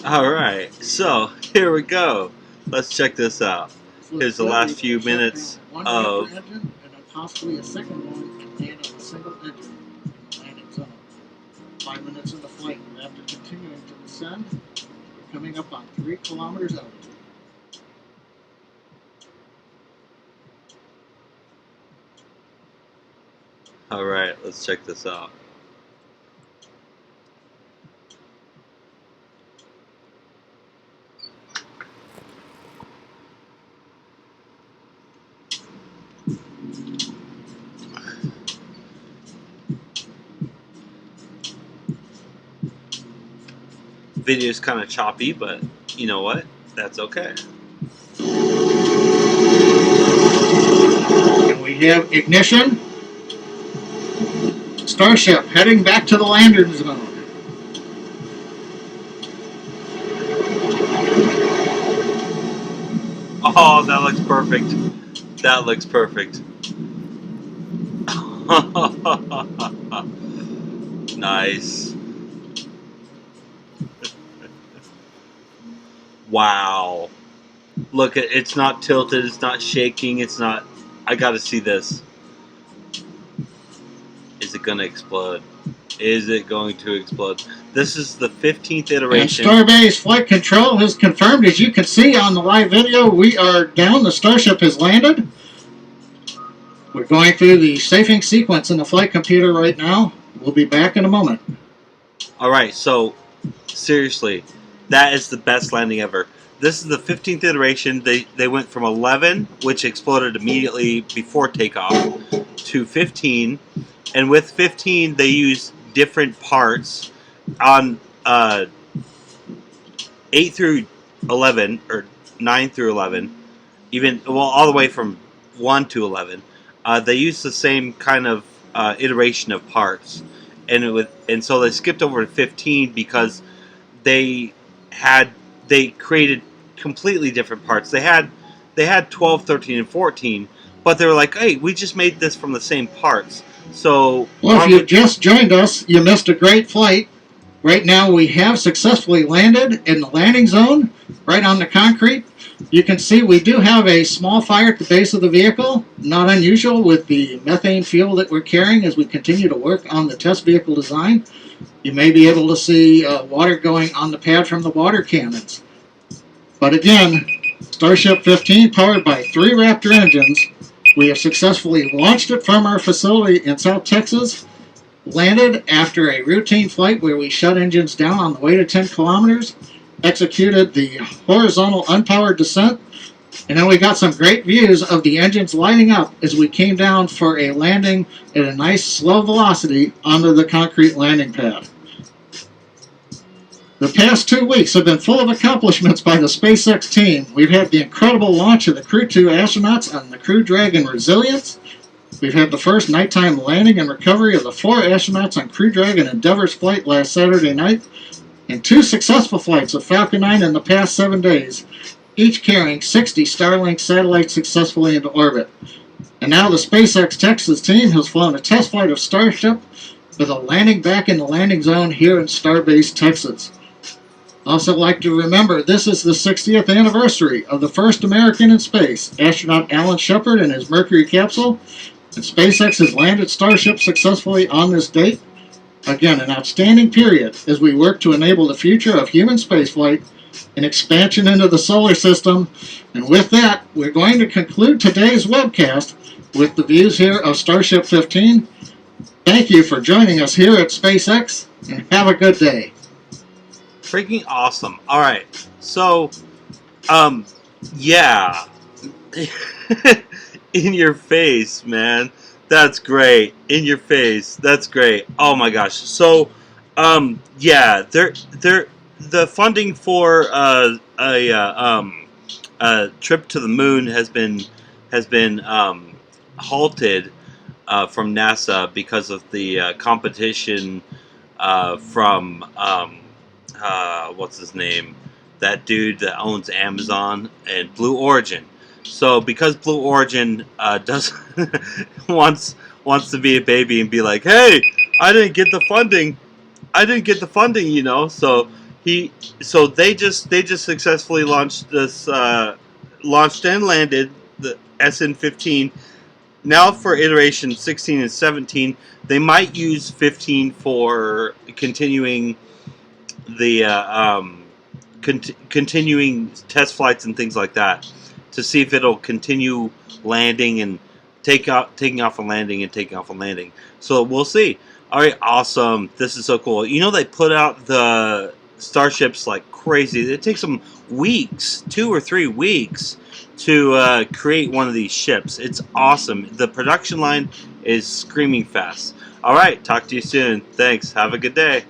Alright, so here we go. Let's check this out. Here's the last few minutes of engine and then possibly a second one and land on a single engine in the landing zone. 5 minutes into flight, and after continuing to descend, we're coming up on 3 kilometers altitude. Alright, let's check this out. Video's kind of choppy, but you know what? That's okay. And we have ignition. Starship heading back to the landing zone. Oh, that looks perfect. That looks perfect. Nice. Wow. Look, it's not tilted, it's not shaking, it's not... I gotta see this. Is it gonna explode? Is it going to explode? This is the 15th iteration. And Starbase Flight Control has confirmed, as you can see on the live video, we are down. The Starship has landed. We're going through the safing sequence in the flight computer right now. We'll be back in a moment. Alright, so, seriously, that is the best landing ever. This is the 15th iteration. They went from 11, which exploded immediately before takeoff, to 15. And with 15, they used different parts on 8 through 11, or 9 through 11, even, well, all the way from 1 to 11. They used the same kind of iteration of parts. And so they skipped over to 15 because they created completely different parts. They had 12, 13, and 14, but they were like, hey, we just made this from the same parts. So, well, if you just joined us, you missed a great flight. Right now we have successfully landed in the landing zone, right on the concrete. You can see we do have a small fire at the base of the vehicle, not unusual with the methane fuel that we're carrying as we continue to work on the test vehicle design. You may be able to see water going on the pad from the water cannons. But again, Starship 15, powered by 3 Raptor engines, we have successfully launched it from our facility in South Texas, landed after a routine flight where we shut engines down on the way to 10 kilometers, executed the horizontal unpowered descent, and then we got some great views of the engines lighting up as we came down for a landing at a nice slow velocity onto the concrete landing pad. The past 2 weeks have been full of accomplishments by the SpaceX team. We've had the incredible launch of the Crew 2 astronauts on the Crew Dragon Resilience. We've had the first nighttime landing and recovery of the 4 astronauts on Crew Dragon Endeavor's flight last Saturday night, and 2 successful flights of Falcon 9 in the past 7 days, each carrying 60 Starlink satellites successfully into orbit. And now the SpaceX Texas team has flown a test flight of Starship with a landing back in the landing zone here in Starbase, Texas. Also like to remember, this is the 60th anniversary of the first American in space, astronaut Alan Shepard and his Mercury capsule, and SpaceX has landed Starship successfully on this date. Again, an outstanding period as we work to enable the future of human spaceflight and expansion into the solar system. And with that, we're going to conclude today's webcast with the views here of Starship 15. Thank you for joining us here at SpaceX, and have a good day. freaking awesome. Alright, so, yeah. In your face, man. That's great. In your face. That's great. Oh my gosh. So, yeah, the funding for a trip to the moon has been halted from NASA because of the competition from what's his name? That dude that owns Amazon and Blue Origin. So because Blue Origin wants to be a baby and be like, hey, I didn't get the funding, you know. So So they just successfully launched this launched and landed the SN15. Now for iteration 16 and 17, they might use 15 for continuing the continuing test flights and things like that, to see if it'll continue landing and taking off and landing and taking off and landing. So we'll see. All right, awesome. This is so cool. You know, they put out the starships like crazy. It takes them weeks, 2 or 3 weeks, to create one of these ships. It's awesome. The production line is screaming fast. All right, talk to you soon. Thanks. Have a good day.